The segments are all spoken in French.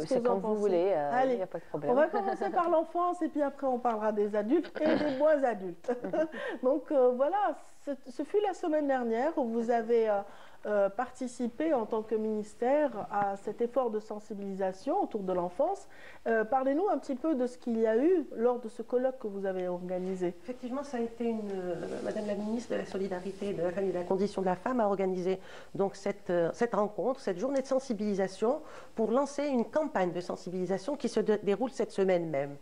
C'est quand vous voulez, il n'y Allez, a pas de problème. on va commencer par l'enfance et puis après on parlera des adultes et des moins adultes. Donc voilà, ce fut la semaine dernière où vous avez participé en tant que ministère à cet effort de sensibilisation autour de l'enfance. Parlez-nous un petit peu de ce qu'il y a eu lors de ce colloque que vous avez organisé. Effectivement, ça a été Madame la ministre de la Solidarité, de la Famille et de la Condition de la Femme a organisé donc cette rencontre, cette journée de sensibilisation pour lancer une campagne de sensibilisation qui se déroule cette semaine même.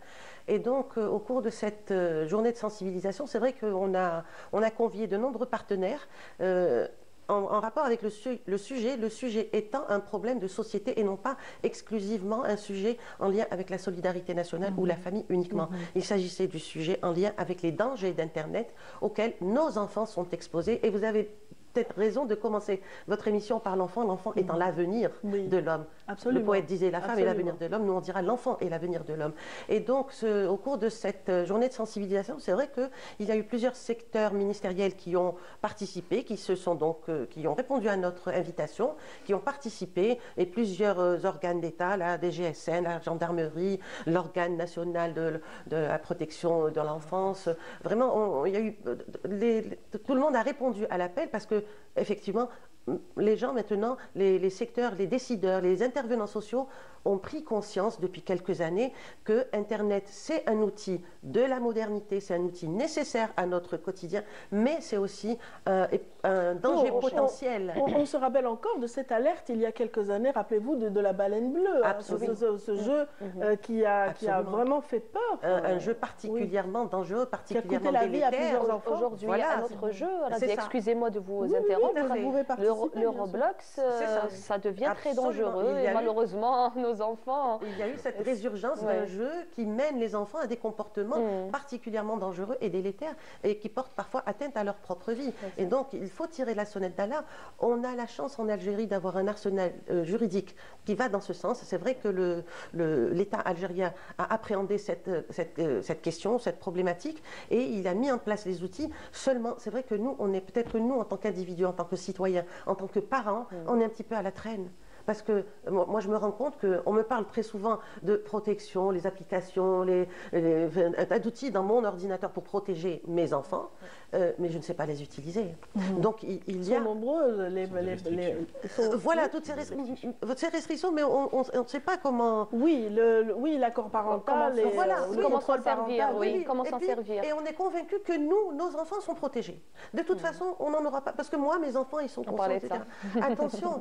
Et donc, au cours de cette journée de sensibilisation, c'est vrai qu'on a convié de nombreux partenaires en rapport avec le sujet étant un problème de société et non pas exclusivement un sujet en lien avec la solidarité nationale ou la famille uniquement. Il s'agissait du sujet en lien avec les dangers d'Internet auxquels nos enfants sont exposés. Et vous avez peut-être raison de commencer votre émission par l'enfant, l'enfant étant l'avenir de l'homme. Le poète disait la femme est l'avenir de l'homme, nous on dira l'enfant est l'avenir de l'homme. Et donc au cours de cette journée de sensibilisation, c'est vrai qu'il y a eu plusieurs secteurs ministériels qui ont participé, qui ont répondu à notre invitation, qui ont participé, et plusieurs organes d'État, la DGSN, la gendarmerie, l'organe national de la protection de l'enfance. Vraiment, il y a eu tout le monde a répondu à l'appel parce que effectivement, les gens maintenant, les secteurs, les décideurs, les intervenants sociaux ont pris conscience depuis quelques années que Internet, c'est un outil de la modernité, c'est un outil nécessaire à notre quotidien, mais c'est aussi un danger potentiel. On se rappelle encore de cette alerte il y a quelques années, rappelez-vous, de la baleine bleue, ce jeu qui a vraiment fait peur. Un jeu particulièrement dangereux, particulièrement délétère. Aujourd'hui, un autre jeu, excusez-moi de vous interrompre, le Roblox, ça devient très dangereux et malheureusement, nos enfants... Il y a eu cette résurgence d'un jeu qui mène les enfants à des comportements particulièrement dangereux et délétères et qui portent parfois atteinte à leur propre vie. Et donc, il faut tirer la sonnette d'alarme. On a la chance en Algérie d'avoir un arsenal juridique qui va dans ce sens. C'est vrai que l'État algérien a appréhendé cette question, cette problématique, et il a mis en place les outils. Seulement, c'est vrai que nous, peut-être nous, en tant qu'individus, en tant que citoyens, en tant que parents, on est un petit peu à la traîne. Parce que moi, je me rends compte qu'on me parle très souvent de protection, les applications, un tas d'outils dans mon ordinateur pour protéger mes enfants, mais je ne sais pas les utiliser. Donc, il y a... Ils sont nombreux, voilà, toutes ces restrictions, mais on ne sait pas comment... Oui, l'accord parental, comment s'en servir, comment s'en servir. Et on est convaincu que nos enfants sont protégés. De toute façon, on n'en aura pas... Parce que moi, mes enfants, ils sont conscients, etc.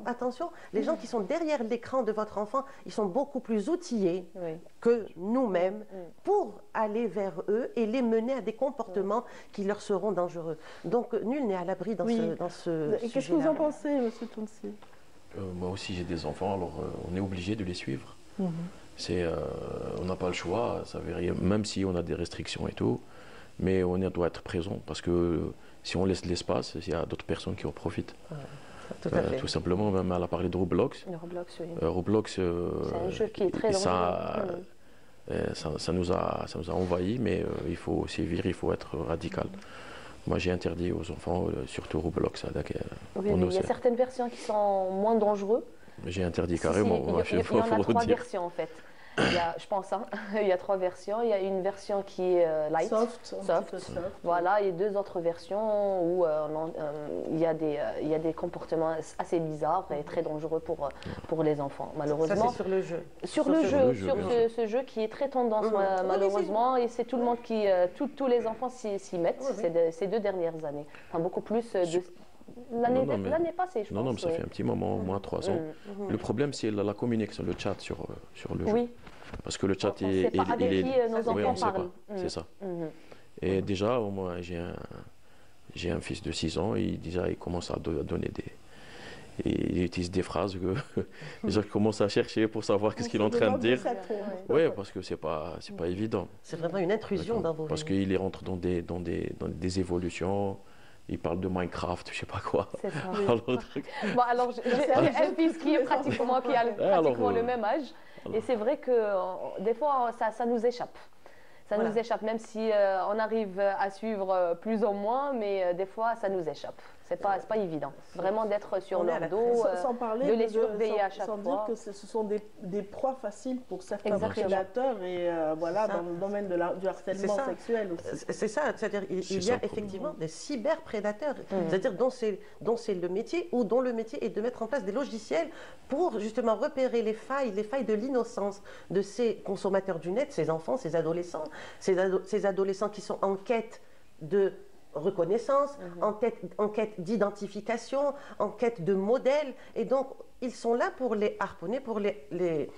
Attention, les gens qui sont derrière l'écran de votre enfant, ils sont beaucoup plus outillés que nous-mêmes pour aller vers eux et les mener à des comportements qui leur seront dangereux. Donc, nul n'est à l'abri dans ce sujet-là. Qu'est-ce que vous en pensez, M. Tounsi? Moi aussi, j'ai des enfants, alors on est obligé de les suivre. On n'a pas le choix, ça veut rien, même si on a des restrictions et tout, mais on doit être présent parce que si on laisse l'espace, il y a d'autres personnes qui en profitent. Tout simplement, même elle a parlé de Roblox. Roblox, oui. Roblox, c'est un jeu qui est très dangereux. Ça nous a envahis, mais il faut sévir, il faut être radical. Moi, j'ai interdit aux enfants, surtout Roblox. Oui, mais il y a certaines versions qui sont moins dangereuses. J'ai interdit carrément. Il y en a 3 versions en fait. Je pense, il y a 3 versions. Il y a une version qui est light, soft. Voilà, et 2 autres versions où il y a des comportements assez bizarres et très dangereux pour les enfants, malheureusement. Ça, c'est sur le jeu. Sur ce jeu qui est très tendance, malheureusement, et c'est tout le monde tous les enfants s'y mettent ces 2 dernières années. Enfin, beaucoup plus de... L'année passée, je pense. Non, mais ça fait un petit moment, au moins 3 ans. Le problème, c'est la communication, le chat sur le jeu. Oui. Parce que le chat, on ne sait pas avec qui nos enfants parlent. C'est ça. Et déjà, moi, j'ai un fils de 6 ans, et il commence à donner il utilise des phrases que les gens commencent à chercher pour savoir qu'est-ce qu'il est en train de dire. Oui, parce que c'est pas évident. C'est vraiment une intrusion dans vos vies. Parce qu'il rentre dans des évolutions. Il parle de Minecraft, je sais pas quoi. C'est ça. Alors, j'ai un fils qui est pratiquement le même âge. Et c'est vrai que des fois, ça nous échappe. Ça nous échappe, même si on arrive à suivre plus ou moins, mais des fois, ça nous échappe. C'est pas évident. Vraiment d'être sur leur dos, sans parler de les surveiller à chaque fois. Sans dire que ce sont des proies faciles pour certains prédateurs et voilà, dans le domaine du harcèlement sexuel aussi. C'est ça, c'est-à-dire il y a effectivement des cyberprédateurs, c'est-à-dire dont c'est le métier ou dont le métier est de mettre en place des logiciels pour justement repérer les failles de l'innocence de ces consommateurs du net, ces enfants, ces adolescents qui sont en quête de reconnaissance, en quête d'identification, en quête de modèle, et donc ils sont là pour les harponner, pour les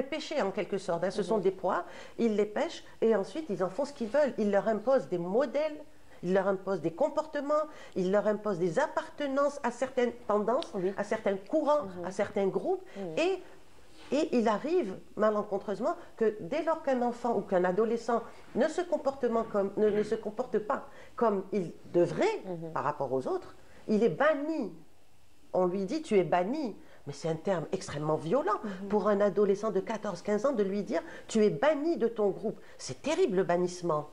pêcher en quelque sorte. Hein. Ce sont des proies, ils les pêchent et ensuite ils en font ce qu'ils veulent. Ils leur imposent des modèles, ils leur imposent des comportements, ils leur imposent des appartenances à certaines tendances, à certains courants, à certains groupes, et il arrive malencontreusement que dès lors qu'un enfant ou qu'un adolescent ne se comporte pas comme il devrait par rapport aux autres, il est banni. On lui dit « tu es banni ». Mais c'est un terme extrêmement violent pour un adolescent de 14-15 ans de lui dire « tu es banni de ton groupe ». C'est terrible le bannissement.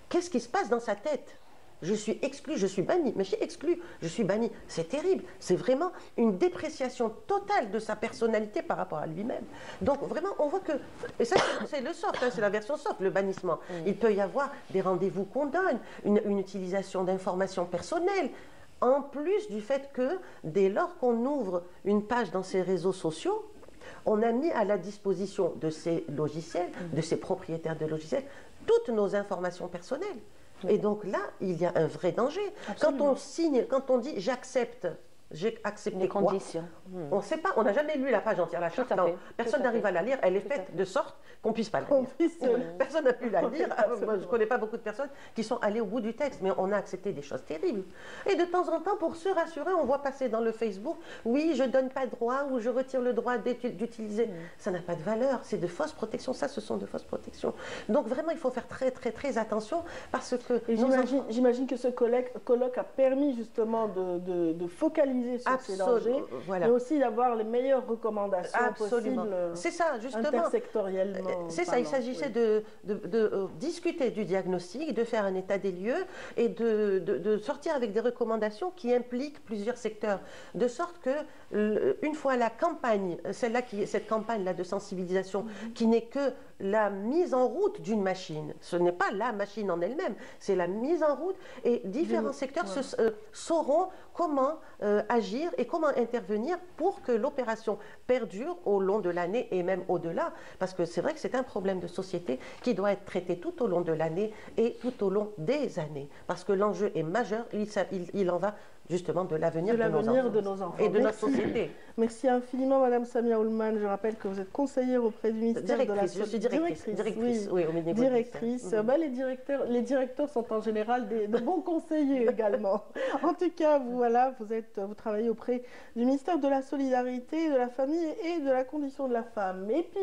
Qu'est-ce qui se passe dans sa tête ? Je suis exclu, je suis banni, mais je suis exclu, je suis banni. C'est terrible, c'est vraiment une dépréciation totale de sa personnalité par rapport à lui-même. Donc vraiment, on voit que, et ça c'est le soft, hein, c'est la version soft, le bannissement. Il peut y avoir des rendez-vous qu'on donne, une utilisation d'informations personnelles, en plus du fait que dès lors qu'on ouvre une page dans ces réseaux sociaux, on a mis à la disposition de ces logiciels, de ces propriétaires de logiciels, toutes nos informations personnelles. Et donc là, il y a un vrai danger. Absolument. Quand on signe, quand on dit « j'accepte », j'ai accepté les quoi? Conditions. On ne sait pas, on n'a jamais lu la page entière, la charte. Non, personne n'arrive à la lire. Elle est faite de sorte qu'on ne puisse pas la lire. Personne n'a pu la lire. Moi, je ne connais pas beaucoup de personnes qui sont allées au bout du texte, mais on a accepté des choses terribles. Et de temps en temps, pour se rassurer, on voit passer dans le Facebook « oui, je ne donne pas droit » ou « je retire le droit d'utiliser ». Ça n'a pas de valeur, c'est de fausses protections. Ça, ce sont de fausses protections. Donc vraiment, il faut faire très, très, très attention parce que... J'imagine que ce colloque a permis justement de focaliser sur ces dangers, mais aussi d'avoir les meilleures recommandations possibles. C'est ça, justement. Intersectoriellement. C'est ça, il s'agissait de discuter du diagnostic, de faire un état des lieux et de sortir avec des recommandations qui impliquent plusieurs secteurs. De sorte que, une fois la campagne, cette campagne-là de sensibilisation, qui n'est que la mise en route d'une machine, ce n'est pas la machine en elle-même, c'est la mise en route et différents secteurs sauront comment agir et comment intervenir pour que l'opération perdure au long de l'année et même au-delà, parce que c'est vrai que c'est un problème de société qui doit être traité tout au long de l'année et tout au long des années, parce que l'enjeu est majeur, il en va justement de l'avenir de nos enfants et de notre société. Merci infiniment Madame Samia Oulman. Je rappelle que vous êtes conseillère auprès du ministère de la Santé. Je suis directrice, oui, au ministère. Directrice. Les directeurs sont en général de bons conseillers également. En tout cas, vous travaillez auprès du ministère de la Solidarité, de la Famille et de la Condition de la Femme. Et puis